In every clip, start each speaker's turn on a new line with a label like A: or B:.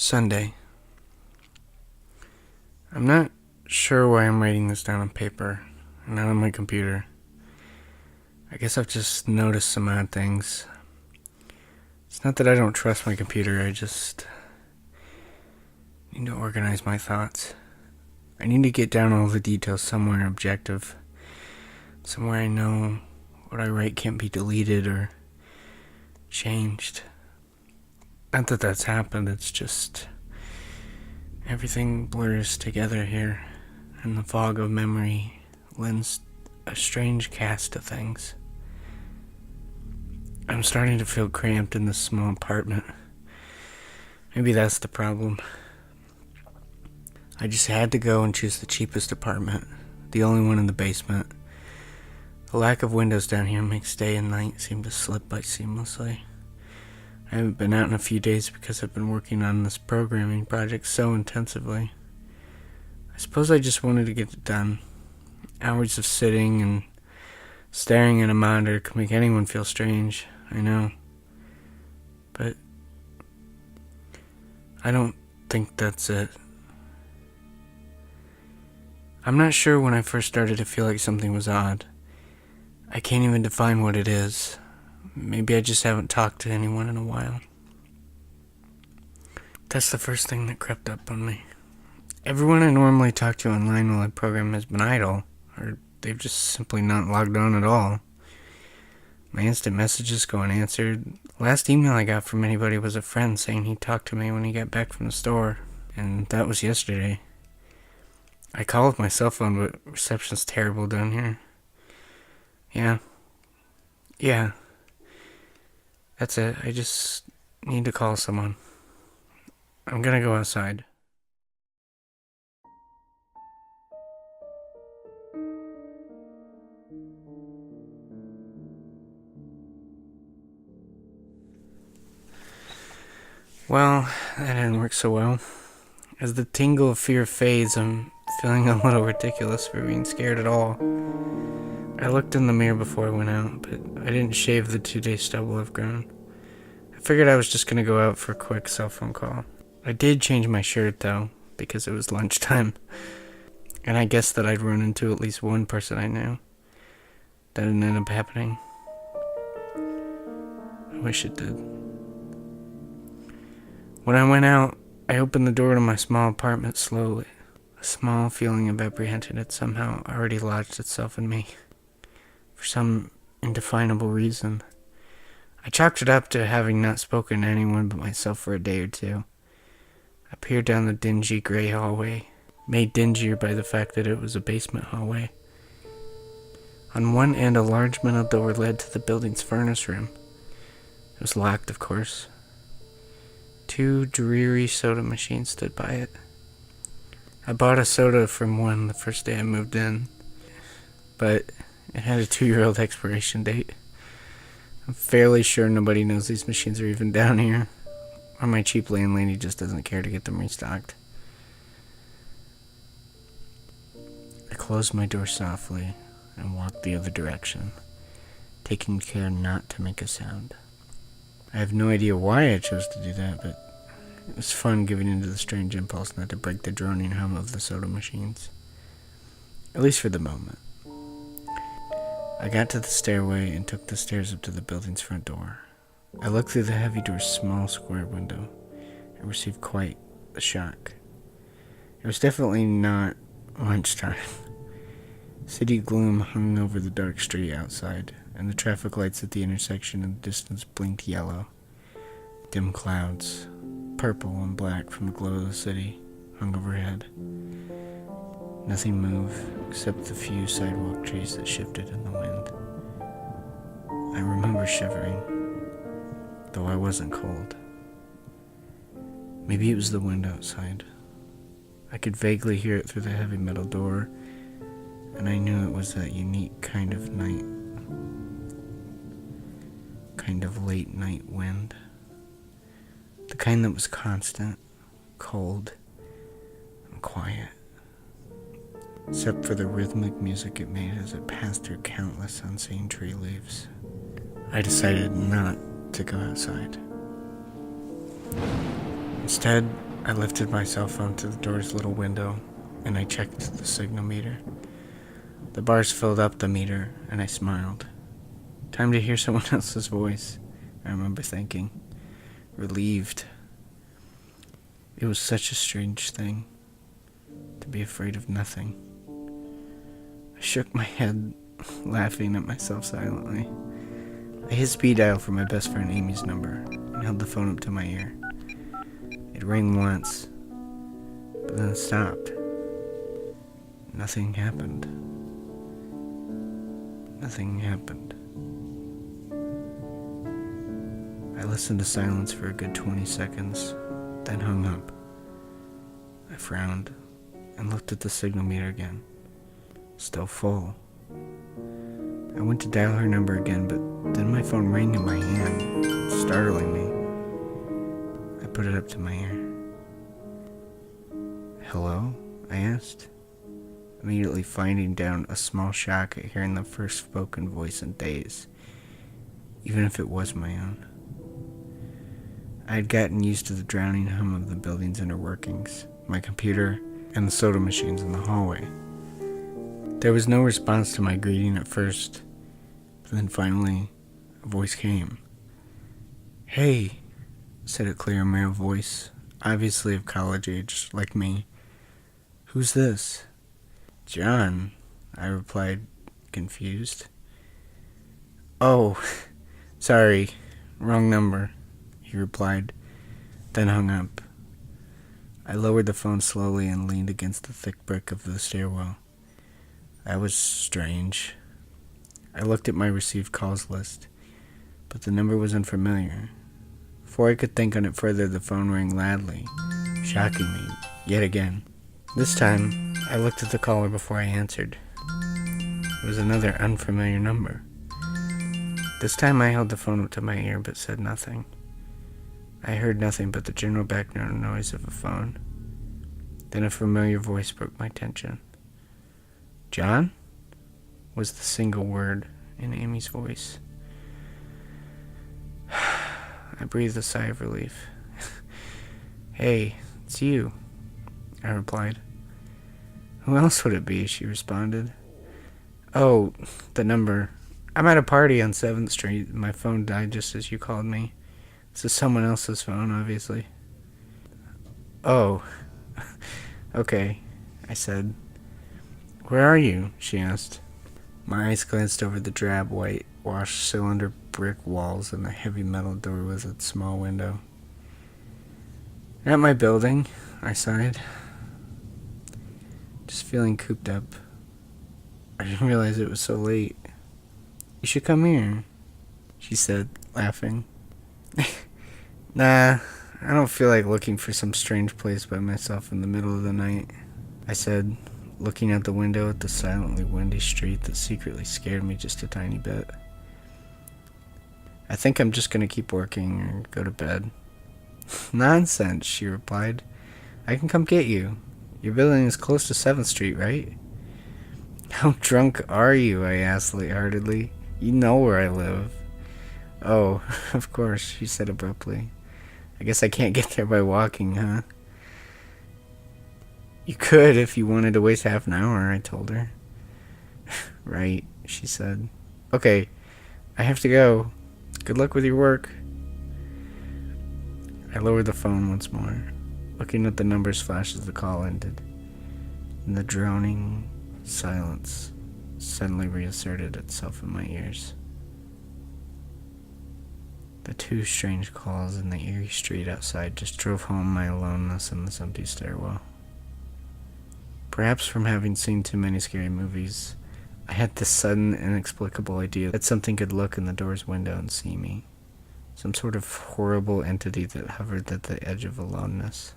A: Sunday. I'm not sure why I'm writing this down on paper and not on my computer. I guess I've just noticed some odd things. It's not that I don't trust my computer, I just need to organize my thoughts. I need to get down all the details somewhere objective. Somewhere I know what I write can't be deleted or changed. Not that that's happened, it's just everything blurs together here, and the fog of memory lends a strange cast to things. I'm starting to feel cramped in this small apartment. Maybe that's the problem. I just had to go and choose the cheapest apartment, the only one in the basement. The lack of windows down here makes day and night seem to slip by seamlessly. I haven't been out in a few days because I've been working on this programming project so intensively. I suppose I just wanted to get it done. Hours of sitting and staring at a monitor can make anyone feel strange, I know. But I don't think that's it. I'm not sure when I first started to feel like something was odd. I can't even define what it is. Maybe I just haven't talked to anyone in a while. That's the first thing that crept up on me. Everyone I normally talk to online while I program has been idle, or they've just simply not logged on at all. My instant messages go unanswered. Last email I got from anybody was a friend saying he talked to me when he got back from the store, and that was yesterday. I call with my cell phone, but reception's terrible down here. Yeah. That's it. I just need to call someone. I'm gonna go outside. Well, that didn't work so well. As the tingle of fear fades, I'm feeling a little ridiculous for being scared at all. I looked in the mirror before I went out, but I didn't shave the 2-day stubble I've grown. I figured I was just gonna go out for a quick cell phone call. I did change my shirt though, because it was lunchtime. And I guessed that I'd run into at least one person I knew. That didn't end up happening. I wish it did. When I went out, I opened the door to my small apartment slowly. A small feeling of apprehension had somehow already lodged itself in me. For some indefinable reason. I chalked it up to having not spoken to anyone but myself for a day or two. I peered down the dingy gray hallway, made dingier by the fact that it was a basement hallway. On one end, a large metal door led to the building's furnace room. It was locked, of course. 2 dreary soda machines stood by it. I bought a soda from one the first day I moved in, but it had a 2-year-old expiration date. I'm fairly sure nobody knows these machines are even down here, or my cheap landlady just doesn't care to get them restocked. I closed my door softly and walked the other direction, taking care not to make a sound. I have no idea why I chose to do that, but it was fun giving into the strange impulse not to break the droning hum of the soda machines. At least for the moment. I got to the stairway and took the stairs up to the building's front door. I looked through the heavy door's small square window and received quite a shock. It was definitely not lunchtime. City gloom hung over the dark street outside, and the traffic lights at the intersection in the distance blinked yellow. Dim clouds, purple and black from the glow of the city, hung overhead. Nothing moved except the few sidewalk trees that shifted in the wind. I remember shivering, though I wasn't cold. Maybe it was the wind outside. I could vaguely hear it through the heavy metal door, and I knew it was that unique kind of late night wind. The kind that was constant, cold, and quiet. Except for the rhythmic music it made as it passed through countless unseen tree leaves. I decided not to go outside. Instead, I lifted my cell phone to the door's little window, and I checked the signal meter. The bars filled up the meter, and I smiled. Time to hear someone else's voice, I remember thinking. Relieved. It was such a strange thing, to be afraid of nothing. I shook my head, laughing at myself silently. I hit speed dial for my best friend Amy's number, and held the phone up to my ear. It rang once, but then it stopped. Nothing happened. Nothing happened. I listened to silence for a good 20 seconds, then hung up. I frowned and looked at the signal meter again. Still full. I went to dial her number again, but then my phone rang in my hand, startling me. I put it up to my ear. "Hello?" I asked, immediately finding down a small shock at hearing the first spoken voice in days, even if it was my own. I had gotten used to the drowning hum of the building's inner workings, my computer, and the soda machines in the hallway. There was no response to my greeting at first, but then finally, a voice came. "Hey," said a clear male voice, obviously of college age, like me. "Who's this?" "John," I replied, confused. "Oh, sorry, wrong number," he replied, then hung up. I lowered the phone slowly and leaned against the thick brick of the stairwell. That was strange. I looked at my received calls list, but the number was unfamiliar. Before I could think on it further, the phone rang loudly, shocking me yet again. This time, I looked at the caller before I answered. It was another unfamiliar number. This time I held the phone up to my ear but said nothing. I heard nothing but the general background noise of a phone. Then a familiar voice broke my tension. "John?" was the single word in Amy's voice. I breathed a sigh of relief. "Hey, it's you," I replied. "Who else would it be?" she responded. "Oh, the number. I'm at a party on 7th Street. My phone died just as you called me. This is someone else's phone, obviously." "Oh, okay," I said. "Where are you?" she asked. My eyes glanced over the drab white washed cylinder brick walls and the heavy metal door with its small window. "At my building," I sighed. "Just feeling cooped up. I didn't realize it was so late. You should come here," she said, laughing. "Nah, I don't feel like looking for some strange place by myself in the middle of the night," I said, looking out the window at the silently windy street that secretly scared me just a tiny bit. "I think I'm just going to keep working or go to bed." "Nonsense," she replied. "I can come get you. Your building is close to 7th Street, right?" "How drunk are you?" I asked lightheartedly. "You know where I live." "Oh, of course," she said abruptly. "I guess I can't get there by walking, huh?" "You could if you wanted to waste half an hour," I told her. "Right," she said. "Okay, I have to go. Good luck with your work." I lowered the phone once more, looking at the numbers flash as the call ended, and the droning silence suddenly reasserted itself in my ears. The two strange calls in the eerie street outside just drove home my aloneness in this empty stairwell. Perhaps from having seen too many scary movies, I had this sudden, inexplicable idea that something could look in the door's window and see me. Some sort of horrible entity that hovered at the edge of aloneness,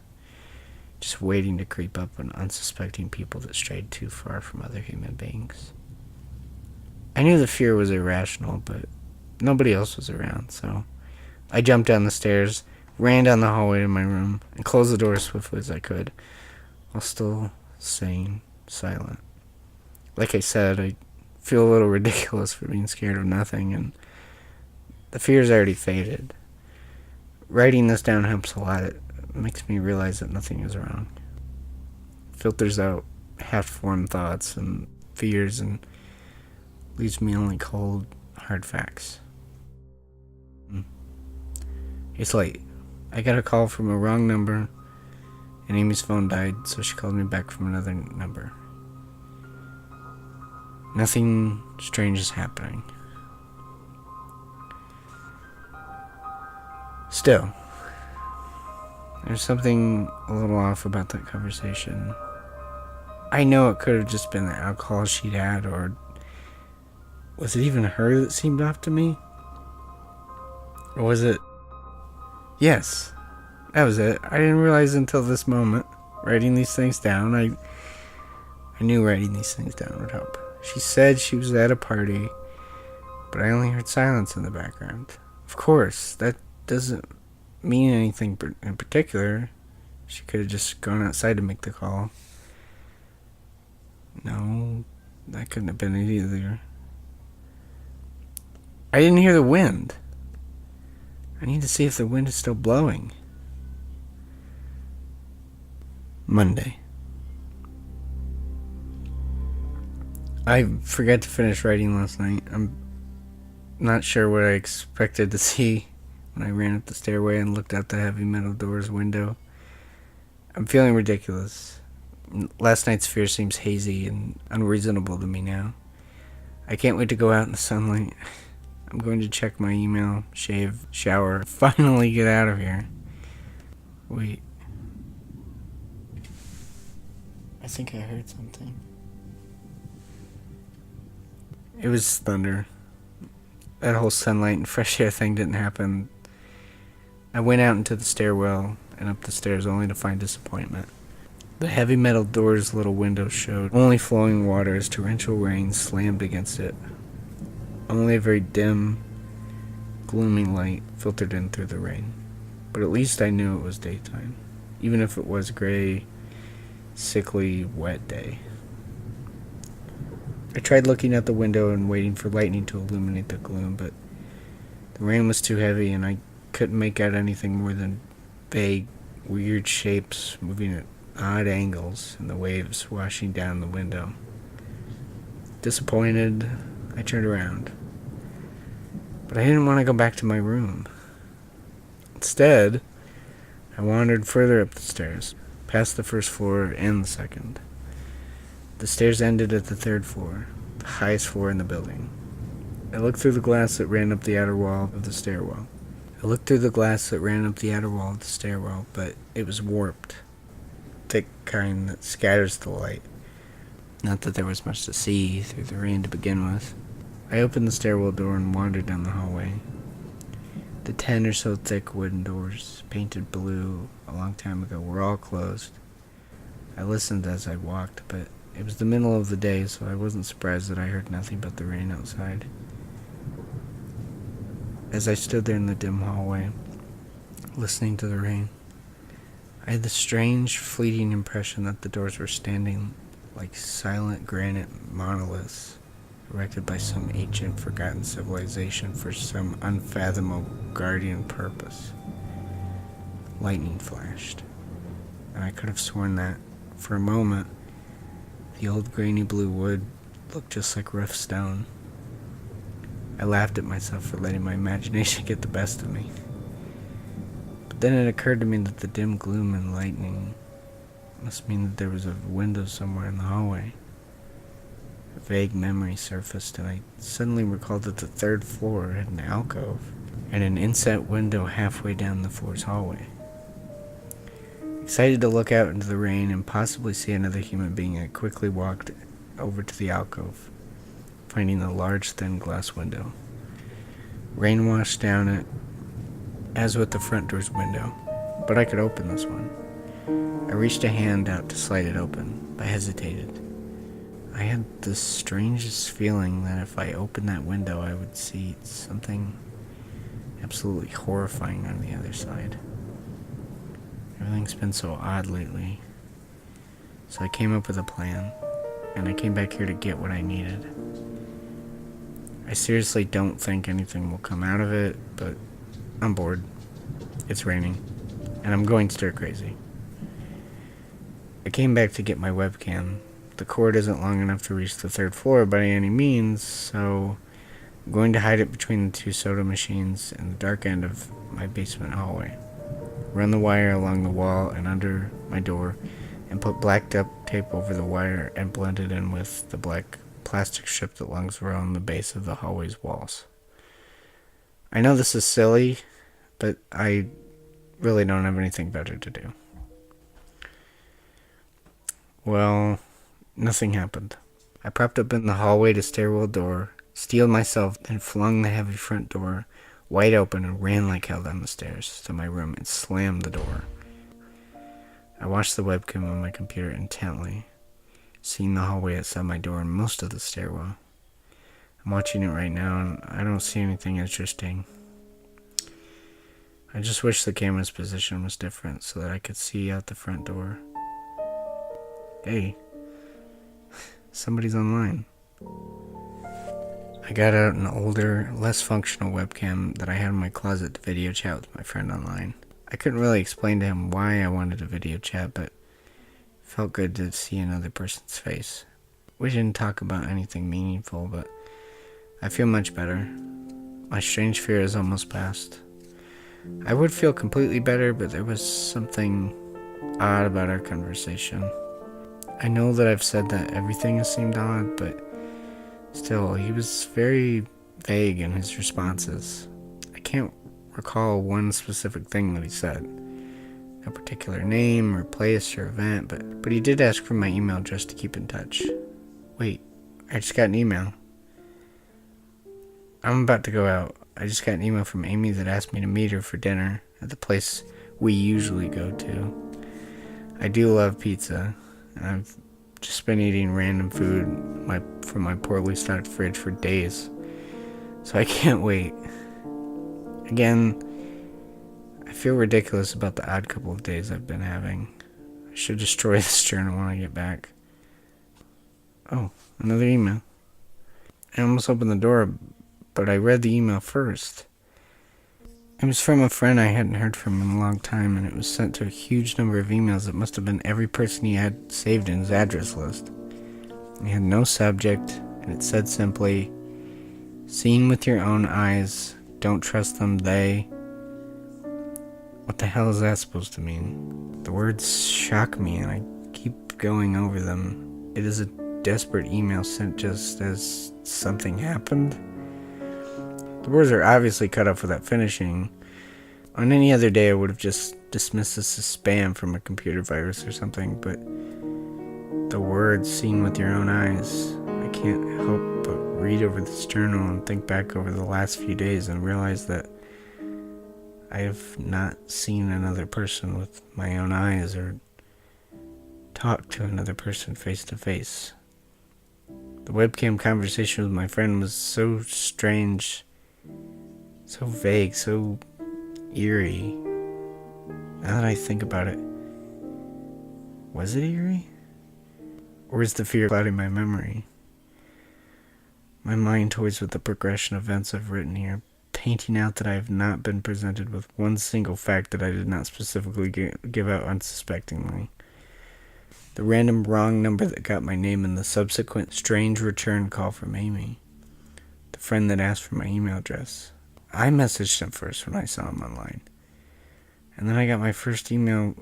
A: just waiting to creep up on unsuspecting people that strayed too far from other human beings. I knew the fear was irrational, but nobody else was around, so I jumped down the stairs, ran down the hallway to my room, and closed the door as swiftly as I could, while still staying silent. Like I said, I feel a little ridiculous for being scared of nothing, and the fear's already faded. Writing this down helps a lot, makes me realize that nothing is wrong. Filters out half-formed thoughts and fears and leaves me only cold, hard facts. It's late. I got a call from a wrong number, and Amy's phone died, so she called me back from another number. Nothing strange is happening. Still, there's something a little off about that conversation. I know it could have just been the alcohol she'd had, or was it even her that seemed off to me? Or was it... Yes, that was it. I didn't realize until this moment, writing these things down, I knew writing these things down would help. She said she was at a party, but I only heard silence in the background. Of course, that doesn't mean anything in particular. She could have just gone outside to make the call. No, that couldn't have been it either. I didn't hear the wind. I need to see if the wind is still blowing. Monday. I forgot to finish writing last night. I'm not sure what I expected to see when I ran up the stairway and looked out the heavy metal door's window. I'm feeling ridiculous. Last night's fear seems hazy and unreasonable to me now. I can't wait to go out in the sunlight. I'm going to check my email, shave, shower, finally get out of here. Wait. I think I heard something. It was thunder. That whole sunlight and fresh air thing didn't happen. I went out into the stairwell and up the stairs only to find disappointment. The heavy metal door's little window showed only flowing water as torrential rain slammed against it. Only a very dim, gloomy light filtered in through the rain. But at least I knew it was daytime, even if it was a gray, sickly, wet day. I tried looking out the window and waiting for lightning to illuminate the gloom, but the rain was too heavy and I couldn't make out anything more than vague, weird shapes moving at odd angles and the waves washing down the window. Disappointed, I turned around. But I didn't want to go back to my room. Instead, I wandered further up the stairs, past the first floor and the second. The stairs ended at the third floor, the highest floor in the building. I looked through the glass that ran up the outer wall of the stairwell. But it was warped. Thick kind that scatters the light. Not that there was much to see through the rain to begin with. I opened the stairwell door and wandered down the hallway. The 10 or so thick wooden doors, painted blue a long time ago, were all closed. I listened as I walked, but it was the middle of the day, so I wasn't surprised that I heard nothing but the rain outside. As I stood there in the dim hallway, listening to the rain, I had the strange, fleeting impression that the doors were standing like silent granite monoliths, erected by some ancient, forgotten civilization for some unfathomable guardian purpose. Lightning flashed, and I could have sworn that, for a moment, the old grainy blue wood looked just like rough stone. I laughed at myself for letting my imagination get the best of me. But then it occurred to me that the dim gloom and lightning must mean that there was a window somewhere in the hallway. A vague memory surfaced, and I suddenly recalled that the third floor had an alcove and an inset window halfway down the floor's hallway. Excited to look out into the rain and possibly see another human being, I quickly walked over to the alcove, finding the large, thin glass window. Rain washed down it, as with the front door's window, but I could open this one. I reached a hand out to slide it open, but hesitated. I had the strangest feeling that if I opened that window, I would see something absolutely horrifying on the other side. Everything's been so odd lately. So I came up with a plan, and I came back here to get what I needed. I seriously don't think anything will come out of it, but I'm bored. It's raining. and I'm going stir crazy. I came back to get my webcam. The cord isn't long enough to reach the 3rd floor by any means, so I'm going to hide it between the 2 soda machines in the dark end of my basement hallway. Run the wire along the wall and under my door, and put black duct tape over the wire and blend it in with the black plastic strip that lungs around the base of the hallway's walls. I know this is silly, but I really don't have anything better to do. Well, nothing happened. I propped up in the hallway to stairwell door, steeled myself, then flung the heavy front door wide open and ran like hell down the stairs to my room and slammed the door. I watched the webcam on my computer intently, seeing the hallway outside my door and most of the stairwell. I'm watching it right now and I don't see anything interesting. I just wish the camera's position was different so that I could see out the front door. Hey, somebody's online. I got out an older, less functional webcam that I had in my closet to video chat with my friend online. I couldn't really explain to him why I wanted a video chat, but it felt good to see another person's face. We didn't talk about anything meaningful, but I feel much better. My strange fear is almost past. I would feel completely better, but there was something odd about our conversation. I know that I've said that everything has seemed odd, but still, he was very vague in his responses. I can't recall one specific thing that he said. No particular name or place or event, but he did ask for my email address to keep in touch. Wait, I just got an email. I'm about to go out. I just got an email from Amy that asked me to meet her for dinner at the place we usually go to. I do love pizza, and I've just been eating random food from my poorly stocked fridge for days, so I can't wait. Again, I feel ridiculous about the odd couple of days I've been having. I should destroy this journal when I get back. Oh, another email. I almost opened the door, but I read the email first. It was from a friend I hadn't heard from in a long time, and it was sent to a huge number of emails that must have been every person he had saved in his address list. It had no subject, and it said simply, "Seen with your own eyes, don't trust them, they..." What the hell is that supposed to mean? The words shock me, and I keep going over them. It is a desperate email sent just as something happened. The words are obviously cut off without finishing. On any other day, I would have just dismissed this as spam from a computer virus or something, but the words "seen with your own eyes," I can't help but read over this journal and think back over the last few days and realize that I have not seen another person with my own eyes or talked to another person face to face. The webcam conversation with my friend was so strange, so vague, so eerie. Now that I think about it, was it eerie? Or is the fear clouding my memory? My mind toys with the progression of events I've written here, painting out that I have not been presented with one single fact that I did not specifically give out unsuspectingly. The random wrong number that got my name and the subsequent strange return call from Amy, the friend that asked for my email address. I messaged him first when I saw him online. And then I got my first email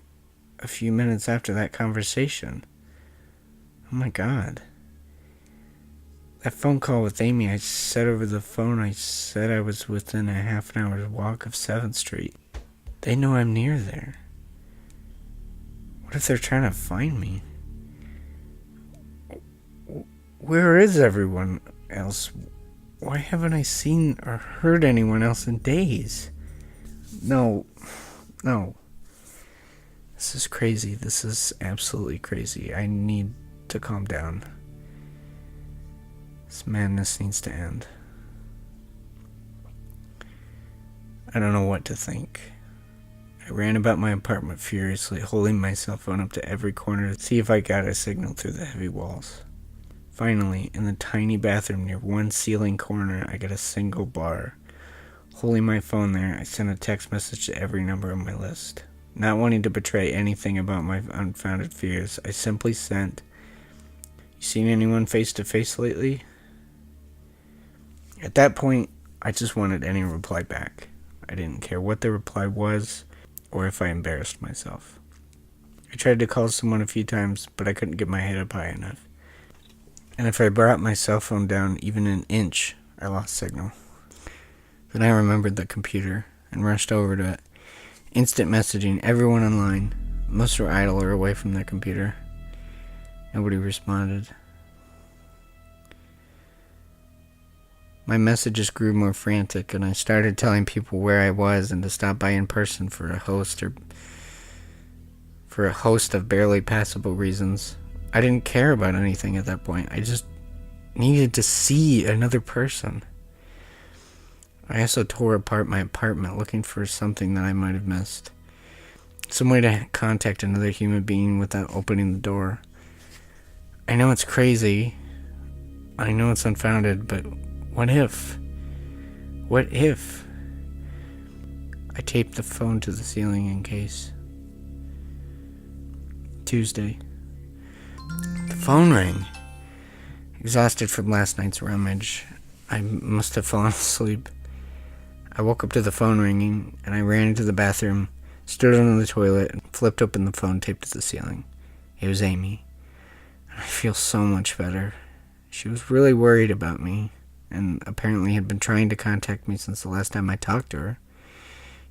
A: a few minutes after that conversation. Oh my God. That phone call with Amy, I said over the phone, I said I was within a half an hour's walk of 7th Street. They know I'm near there. What if they're trying to find me? Where is everyone else? Why haven't I seen or heard anyone else in days? No. This is crazy. This is absolutely crazy. I need to calm down. This madness needs to end. I don't know what to think. I ran about my apartment furiously, holding my cell phone up to every corner to see if I got a signal through the heavy walls. Finally, in the tiny bathroom near one ceiling corner, I got a single bar. Holding my phone there, I sent a text message to every number on my list. not wanting to betray anything about my unfounded fears, I simply sent, "You seen anyone face to face lately?" At that point, I just wanted any reply back. I didn't care what the reply was, or if I embarrassed myself. I tried to call someone a few times, but I couldn't get my head up high enough. And if I brought my cell phone down even an inch, I lost signal. Then I remembered the computer and rushed over to it, instant messaging everyone online. Most were idle or away from their computer. Nobody responded. My messages grew more frantic, and I started telling people where I was and to stop by in person for a host of barely passable reasons. I didn't care about anything at that point. I just needed to see another person. I also tore apart my apartment looking for something that I might have missed. Some way to contact another human being without opening the door. I know it's crazy. I know it's unfounded, but what if? What if? I taped the phone to the ceiling in case. Tuesday. The phone rang. Exhausted from last night's rummage, I must have fallen asleep. I woke up to the phone ringing, and I ran into the bathroom, stood on the toilet, and flipped open the phone taped to the ceiling. It was Amy. I feel so much better. She was really worried about me, and apparently had been trying to contact me since the last time I talked to her.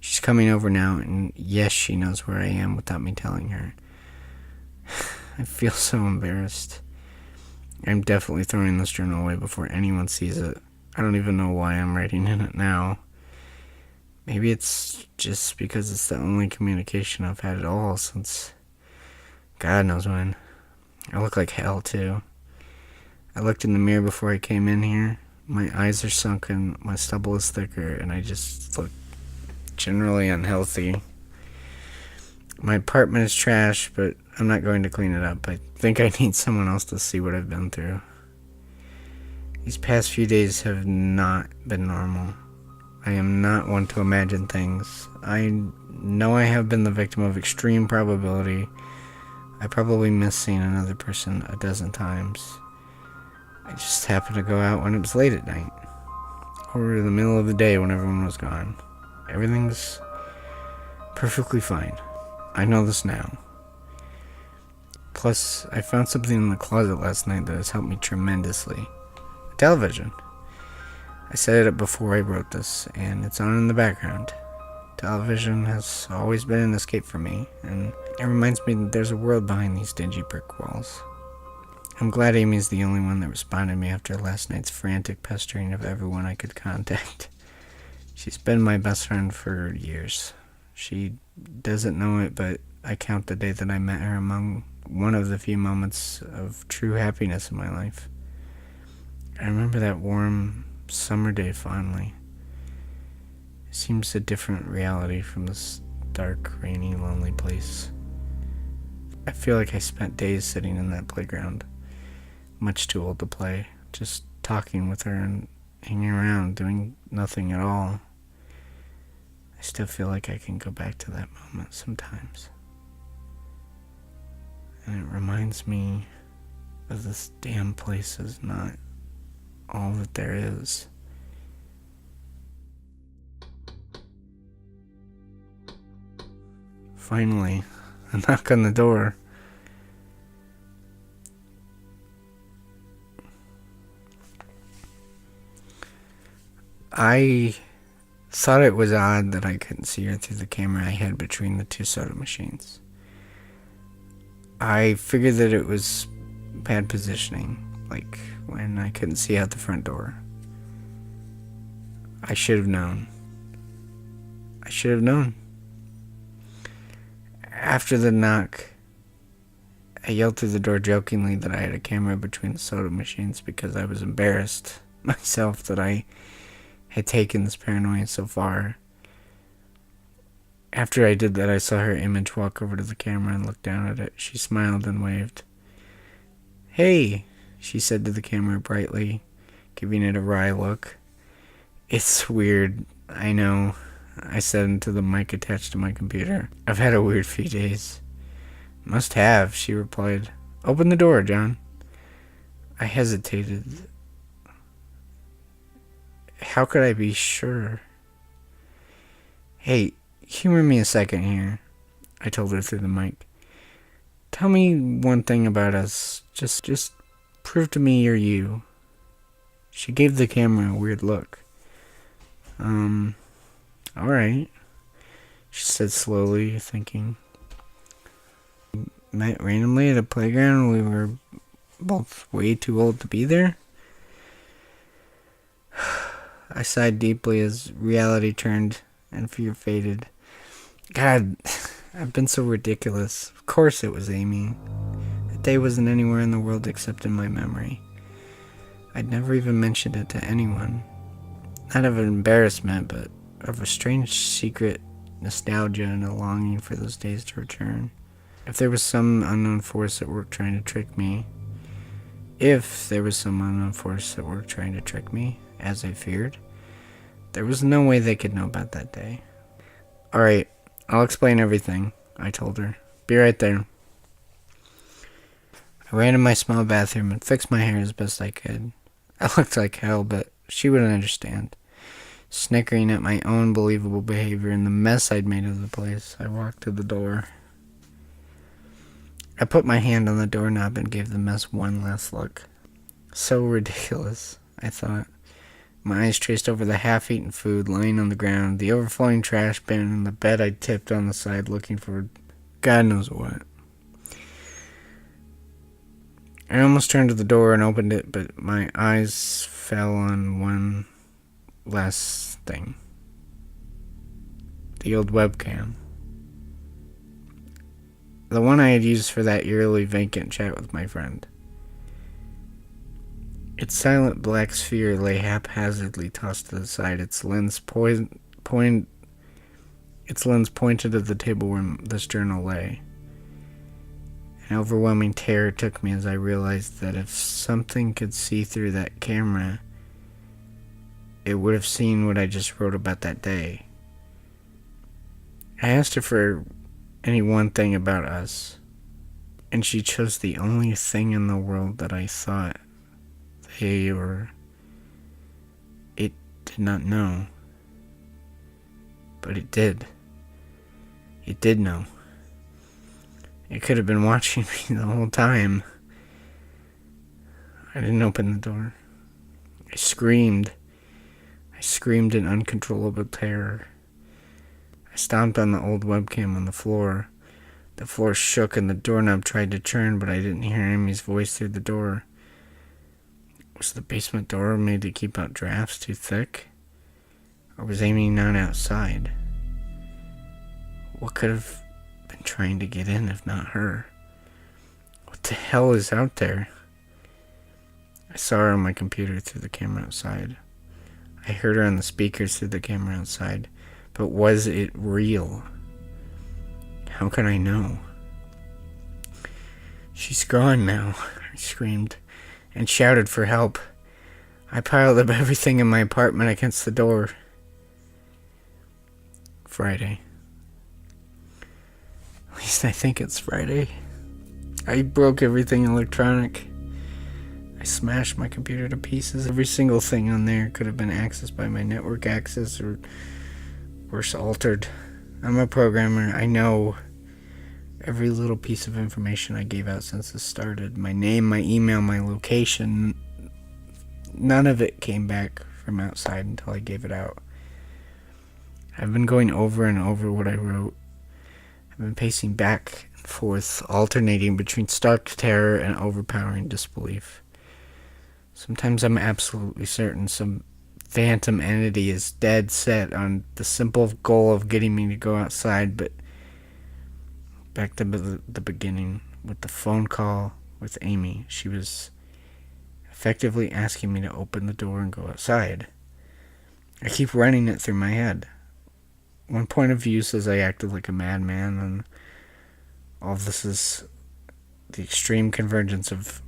A: She's coming over now, and yes, she knows where I am without me telling her. I feel so embarrassed. I'm definitely throwing this journal away before anyone sees it. I don't even know why I'm writing in it now. Maybe it's just because it's the only communication I've had at all since God knows when. I look like hell, too. I looked in the mirror before I came in here. My eyes are sunken, my stubble is thicker, and I just look generally unhealthy. My apartment is trash, but I'm not going to clean it up. I think I need someone else to see what I've been through. These past few days have not been normal. I am not one to imagine things. I know I have been the victim of extreme probability. I probably missed seeing another person a dozen times. I just happened to go out when it was late at night, or in the middle of the day when everyone was gone. Everything's perfectly fine. I know this now. Plus, I found something in the closet last night that has helped me tremendously. A television. I set it up before I wrote this, and it's on in the background. Television has always been an escape for me, and it reminds me that there's a world behind these dingy brick walls. I'm glad Amy's the only one that responded to me after last night's frantic pestering of everyone I could contact. She's been my best friend for years. She doesn't know it, but I count the day that I met her among one of the few moments of true happiness in my life. I remember that warm summer day fondly. It seems a different reality from this dark, rainy, lonely place. I feel like I spent days sitting in that playground, much too old to play, just talking with her and hanging around, doing nothing at all. I still feel like I can go back to that moment sometimes. And it reminds me that this damn place is not all that there is. Finally, a knock on the door. I thought it was odd that I couldn't see her through the camera I had between the two soda machines. I figured that it was bad positioning, like when I couldn't see out the front door. I should have known. I should have known. After the knock, I yelled through the door jokingly that I had a camera between the soda machines because I was embarrassed myself that I had taken this paranoia so far. After I did that, I saw her image walk over to the camera and look down at it. She smiled and waved. "Hey," she said to the camera brightly, giving it a wry look. "It's weird, I know. I said into the mic attached to my computer. I've had a weird few days. Must have, she replied. Open the door, John. I hesitated. How could I be sure? Hey, humor me a second here, I told her through the mic. Tell me one thing about us. Just prove to me you're you. She gave the camera a weird look. Alright, she said slowly, thinking. Met randomly at a playground. We were both way too old to be there. I sighed deeply as reality turned and fear faded. God, I've been so ridiculous. Of course it was Amy. That day wasn't anywhere in the world except in my memory. I'd never even mentioned it to anyone. Not of an embarrassment, but of a strange secret nostalgia and a longing for those days to return. If there was some unknown force at work trying to trick me, as I feared, there was no way they could know about that day. Alright, I'll explain everything, I told her. Be right there. I ran to my small bathroom and fixed my hair as best I could. I looked like hell, but she wouldn't understand. Snickering at my own believable behavior and the mess I'd made of the place, I walked to the door. I put my hand on the doorknob and gave the mess one last look. So ridiculous, I thought. My eyes traced over the half-eaten food lying on the ground, the overflowing trash bin, and the bed I'd tipped on the side looking for God knows what. I almost turned to the door and opened it, but my eyes fell on one last thing. The old webcam. The one I had used for that eerily vacant chat with my friend. Its silent black sphere lay haphazardly tossed to the side, its lens pointed at the table where this journal lay. An overwhelming terror took me as I realized that if something could see through that camera, it would have seen what I just wrote about that day. I asked her for any one thing about us, and she chose the only thing in the world that I thought they or it did not know. But it did. It did know. It could have been watching me the whole time. I didn't open the door. I screamed. I screamed in uncontrollable terror. I stomped on the old webcam on the floor. The floor shook and the doorknob tried to turn, but I didn't hear Amy's voice through the door. Was the basement door made to keep out drafts too thick? Or was Amy not outside? What could have been trying to get in if not her? What the hell is out there? I saw her on my computer through the camera outside. I heard her on the speakers through the camera outside. But was it real? How could I know? She's gone now, I screamed, and shouted for help. I piled up everything in my apartment against the door. Friday. At least I think it's Friday. I broke everything electronic. I smashed my computer to pieces. Every single thing on there could have been accessed by my network access or worse, altered. I'm a programmer. I know every little piece of information I gave out since this started. My name, my email, my location. None of it came back from outside until I gave it out. I've been going over and over what I wrote. I've been pacing back and forth, alternating between stark terror and overpowering disbelief. Sometimes I'm absolutely certain some phantom entity is dead set on the simple goal of getting me to go outside, but back to the beginning with the phone call with Amy. She was effectively asking me to open the door and go outside. I keep running it through my head. One point of view says I acted like a madman, and all of this is the extreme convergence of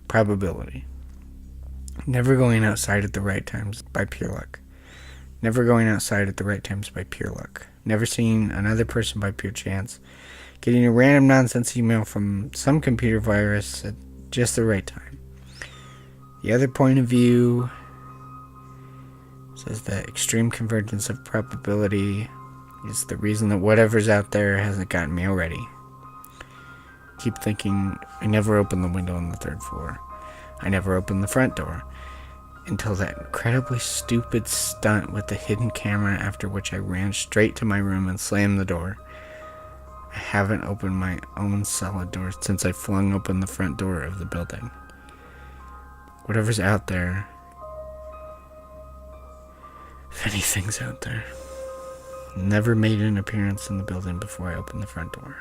A: probability. Never going outside at the right times by pure luck. Never going outside at the right times by pure luck. Never seeing another person by pure chance. Getting a random nonsense email from some computer virus at just the right time. The other point of view says that extreme convergence of probability is the reason that whatever's out there hasn't gotten me already. Keep thinking, I never opened the window on the 3rd floor. I never opened the front door. Until that incredibly stupid stunt with the hidden camera, after which I ran straight to my room and slammed the door. I haven't opened my own cellar door since I flung open the front door of the building. Whatever's out there, if anything's out there, never made an appearance in the building before I opened the front door.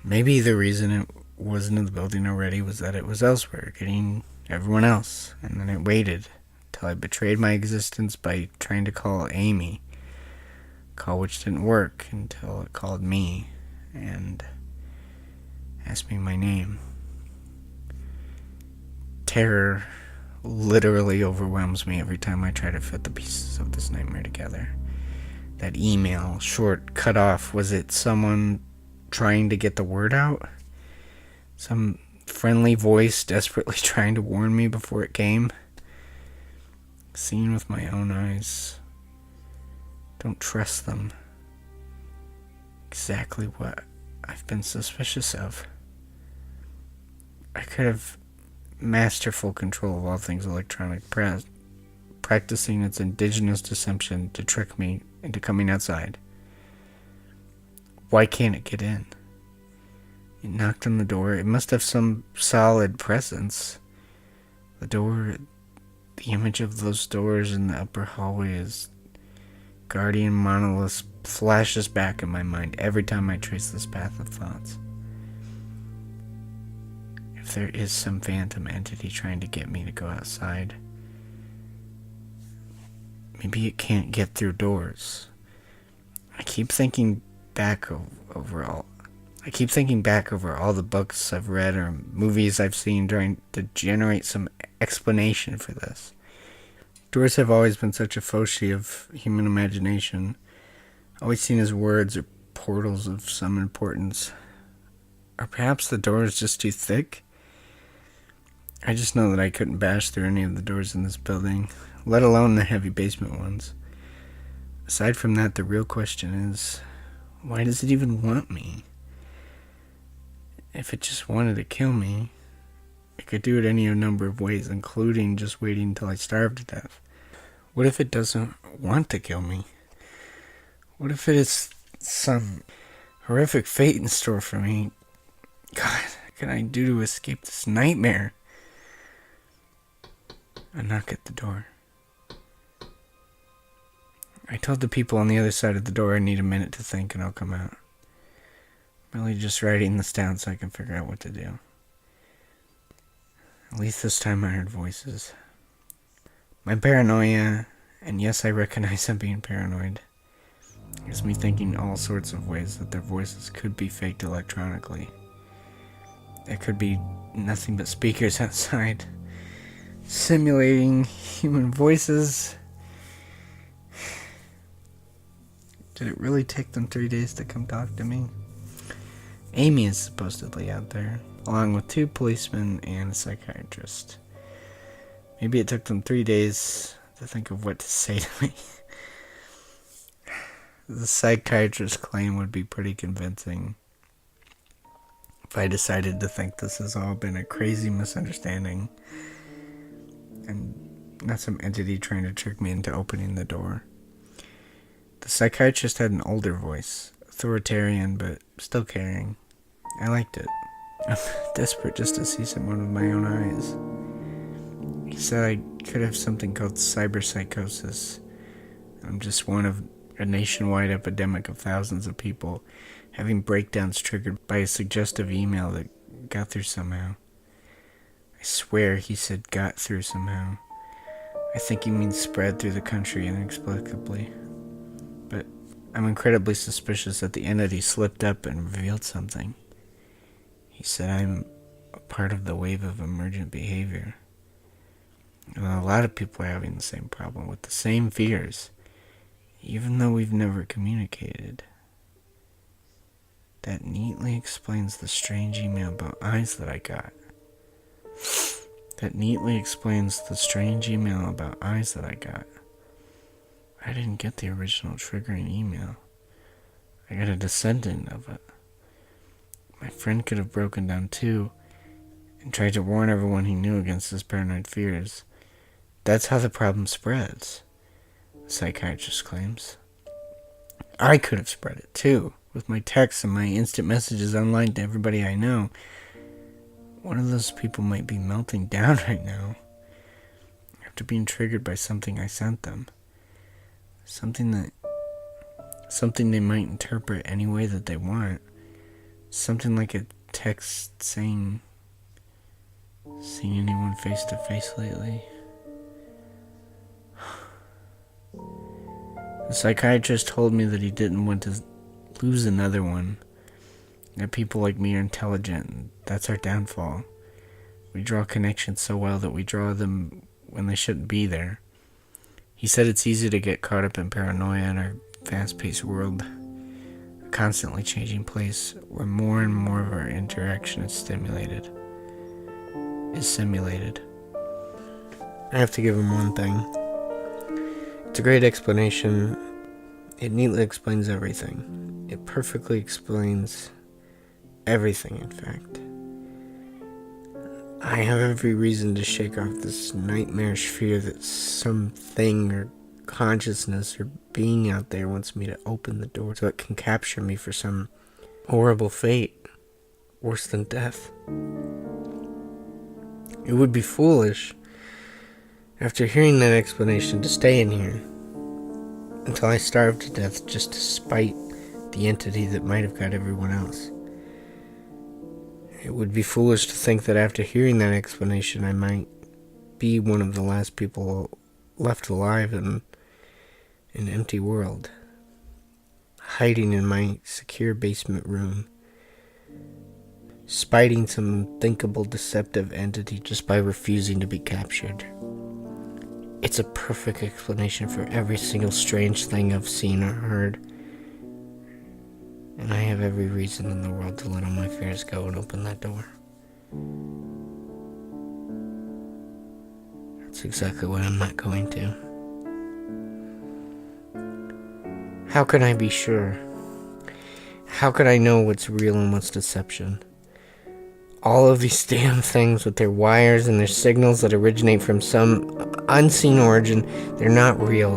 A: Maybe the reason it wasn't in the building already was that it was elsewhere, getting everyone else, and then it waited till I betrayed my existence by trying to call Amy, a call which didn't work until it called me and asked me my name. Terror literally overwhelms me every time I try to fit the pieces of this nightmare together. That email, short, cut off, was it someone trying to get the word out? Some friendly voice desperately trying to warn me before it came? Seen with my own eyes. Don't trust them. Exactly what I've been suspicious of. I could have masterful control of all things electronic, practicing its indigenous deception to trick me into coming outside. Why can't it get in? It knocked on the door. It must have some solid presence. The door, the image of those doors in the upper hallway is guardian monolith flashes back in my mind every time I trace this path of thoughts. If there is some phantom entity trying to get me to go outside, maybe it can't get through doors. I keep thinking back over all the books I've read or movies I've seen trying to generate some explanation for this. Doors have always been such a foci of human imagination, always seen as words or portals of some importance. Or perhaps the door is just too thick? I just know that I couldn't bash through any of the doors in this building, let alone the heavy basement ones. Aside from that, the real question is, why does it even want me? If it just wanted to kill me, it could do it any number of ways, including just waiting until I starve to death. What if it doesn't want to kill me? What if it is some horrific fate in store for me? God, what can I do to escape this nightmare? A knock at the door. I told the people on the other side of the door I need a minute to think and I'll come out. I'm really just writing this down so I can figure out what to do. At least this time I heard voices. My paranoia, and yes, I recognize I'm being paranoid, has me thinking all sorts of ways that their voices could be faked electronically. There could be nothing but speakers outside, simulating human voices. Did it really take them 3 days to come talk to me? Amy is supposedly out there, along with 2 policemen and a psychiatrist. Maybe it took them 3 days to think of what to say to me. The psychiatrist's claim would be pretty convincing if I decided to think this has all been a crazy misunderstanding and not some entity trying to trick me into opening the door. The psychiatrist had an older voice, authoritarian but still caring. I liked it. I'm desperate just to see someone with my own eyes. He said I could have something called psychosis. I'm just one of a nationwide epidemic of thousands of people having breakdowns triggered by a suggestive email that got through somehow. I swear he said got through somehow. I think he means spread through the country inexplicably. But I'm incredibly suspicious that the entity slipped up and revealed something. He said I'm a part of the wave of emergent behavior. A lot of people are having the same problem with the same fears, even though we've never communicated. That neatly explains the strange email about eyes that I got. I didn't get the original triggering email. I got a descendant of it. My friend could have broken down too and tried to warn everyone he knew against his paranoid fears. That's how the problem spreads, the psychiatrist claims. I could have spread it too, with my texts and my instant messages online to everybody I know. One of those people might be melting down right now after being triggered by something I sent them. Something they might interpret any way that they want. Something like a text saying, "Seen anyone face to face lately?" The psychiatrist told me that he didn't want to lose another one. That people like me are intelligent, and that's our downfall. We draw connections so well that we draw them when they shouldn't be there. He said it's easy to get caught up in paranoia in our fast-paced world, a constantly changing place where more and more of our interaction is simulated. I have to give him one thing. It's a great explanation. It neatly explains everything. It perfectly explains everything, in fact. I have every reason to shake off this nightmarish fear that something or consciousness or being out there wants me to open the door so it can capture me for some horrible fate, worse than death. It would be foolish, after hearing that explanation, to stay in here until I starve to death just to spite the entity that might have got everyone else. It would be foolish to think that after hearing that explanation I might be one of the last people left alive in an empty world, hiding in my secure basement room, spiting some unthinkable deceptive entity just by refusing to be captured. It's a perfect explanation for every single strange thing I've seen or heard. And I have every reason in the world to let all my fears go and open that door. That's exactly what I'm not going to. How can I be sure? How could I know what's real and what's deception? All of these damn things with their wires and their signals that originate from some unseen origin, they're not real.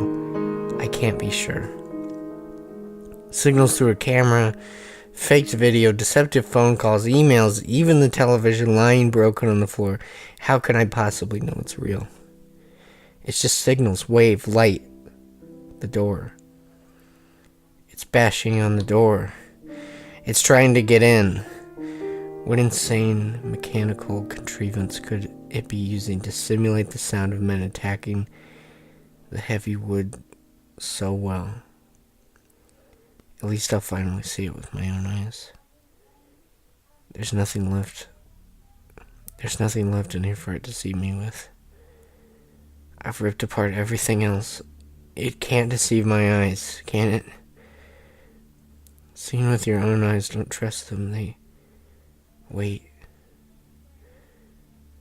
A: I can't be sure. Signals through a camera, faked video, deceptive phone calls, emails, even the television lying broken on the floor. How can I possibly know it's real? It's just signals, wave, light, the door. It's bashing on the door. It's trying to get in. What insane mechanical contrivance could it be using to simulate the sound of men attacking the heavy wood so well? At least I'll finally see it with my own eyes. There's nothing left in here for it to see me with. I've ripped apart everything else. It can't deceive my eyes, can it? Seen with your own eyes, don't trust them. They wait.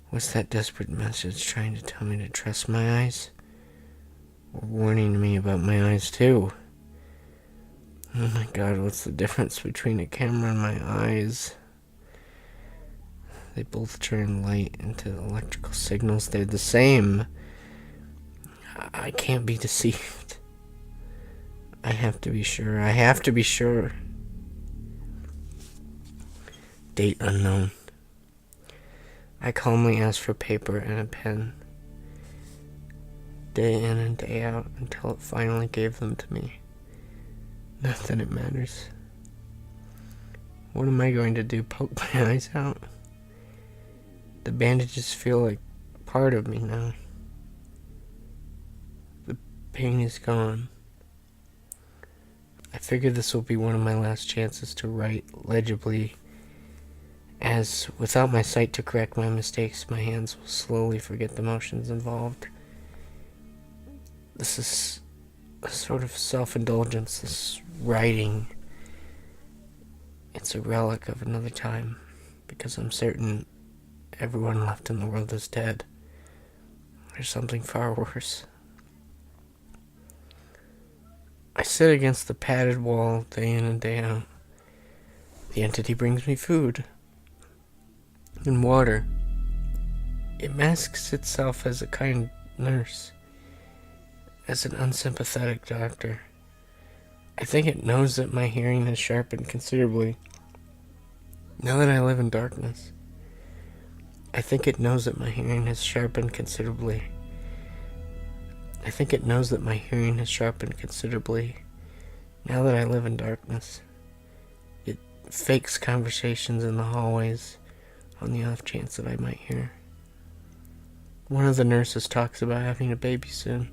A: What's that desperate message trying to tell me to trust my eyes? Or warning me about my eyes too? Oh my god, what's the difference between a camera and my eyes? They both turn light into electrical signals. They're the same. I can't be deceived. I have to be sure. Date unknown. I calmly asked for paper and a pen, day in and day out, until it finally gave them to me. Not that it matters. What am I going to do, poke my eyes out? The bandages feel like part of me now. The pain is gone. I figure this will be one of my last chances to write legibly
B: as, without my sight to correct my mistakes, my hands will slowly forget the motions involved. This is a sort of self-indulgence, this writing. It's a relic of another time, because I'm certain everyone left in the world is dead. There's something far worse. I sit against the padded wall day in and day out. The entity brings me food and water. It masks itself as a kind nurse, as an unsympathetic doctor. I think it knows that my hearing has sharpened considerably now that I live in darkness. I think it knows that my hearing has sharpened considerably. I think it knows that my hearing has sharpened considerably now that I live in darkness. It fakes conversations in the hallways on the off chance that I might hear. One of the nurses talks about having a baby soon.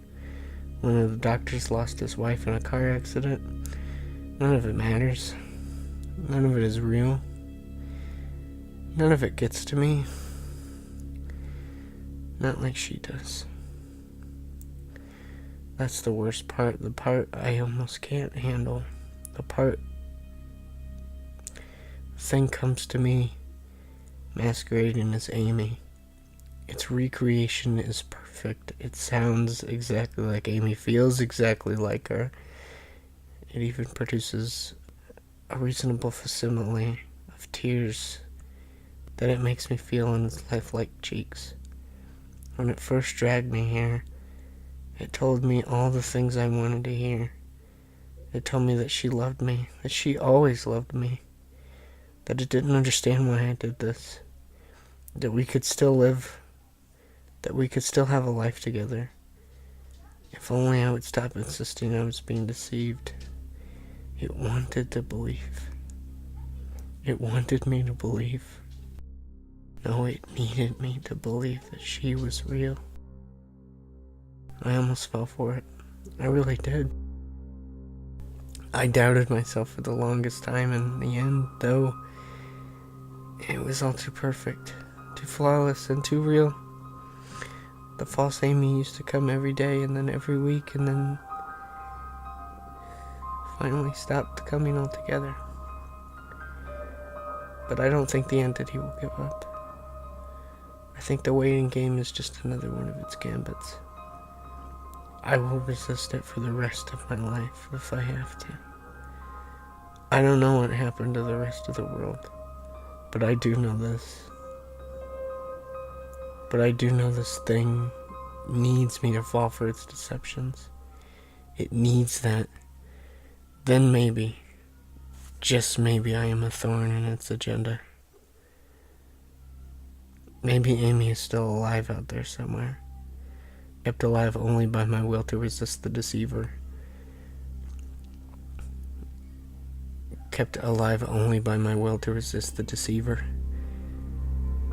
B: One of the doctors lost his wife in a car accident. None of it matters. None of it is real. None of it gets to me. Not like she does. That's the worst part, the part I almost can't handle. The thing comes to me masquerading as Amy. Its recreation is perfect. It sounds exactly like Amy, feels exactly like her. It even produces a reasonable facsimile of tears that it makes me feel in its lifelike cheeks. When it first dragged me here, it told me all the things I wanted to hear. It told me that she loved me, that she always loved me, that it didn't understand why I did this, that we could still live, that we could still have a life together. If only I would stop insisting I was being deceived. It wanted to believe. It wanted me to believe. No, it needed me to believe that she was real. I almost fell for it. I really did. I doubted myself for the longest time, and in the end, though, it was all too perfect, too flawless, and too real. The false Amy used to come every day, and then every week, and then finally stopped coming altogether. But I don't think the entity will give up. I think the waiting game is just another one of its gambits. I will resist it for the rest of my life if I have to. I don't know what happened to the rest of the world, but I do know this. But I do know this thing needs me to fall for its deceptions. It needs that. Then maybe, just maybe, I am a thorn in its agenda. Maybe Amy is still alive out there somewhere, kept alive only by my will to resist the deceiver. Kept alive only by my will to resist the deceiver.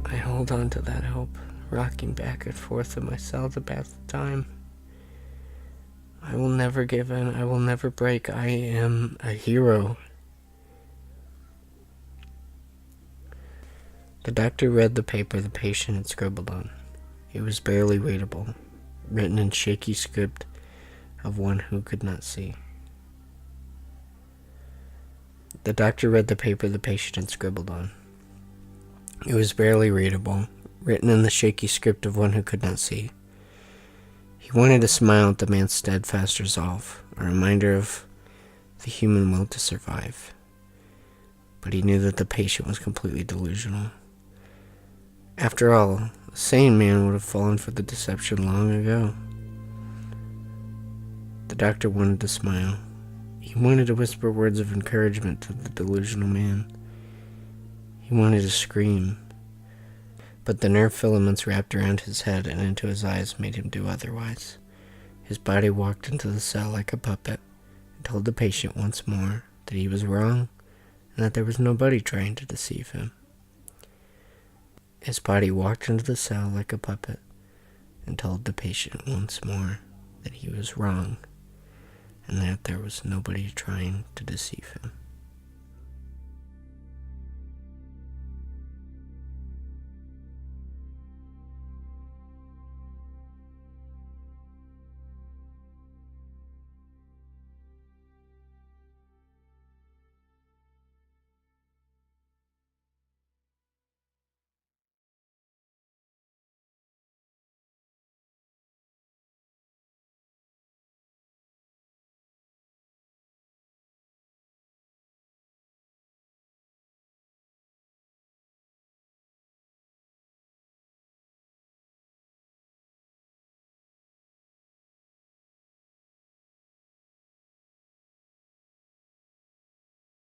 B: I hold on to that hope, rocking back and forth in my cell to pass the time. I will never give in. I will never break. I am a hero. The doctor read the paper the patient had scribbled on. It was barely readable, written in shaky script of one who could not see. The doctor read the paper the patient had scribbled on. It was barely readable, written in the shaky script of one who could not see. He wanted to smile at the man's steadfast resolve, a reminder of the human will to survive. But he knew that the patient was completely delusional. After all, a sane man would have fallen for the deception long ago. The doctor wanted to smile. He wanted to whisper words of encouragement to the delusional man. He wanted to scream. But the nerve filaments wrapped around his head and into his eyes made him do otherwise. His body walked into the cell like a puppet and told the patient once more that he was wrong and that there was nobody trying to deceive him. His body walked into the cell like a puppet and told the patient once more that he was wrong and that there was nobody trying to deceive him.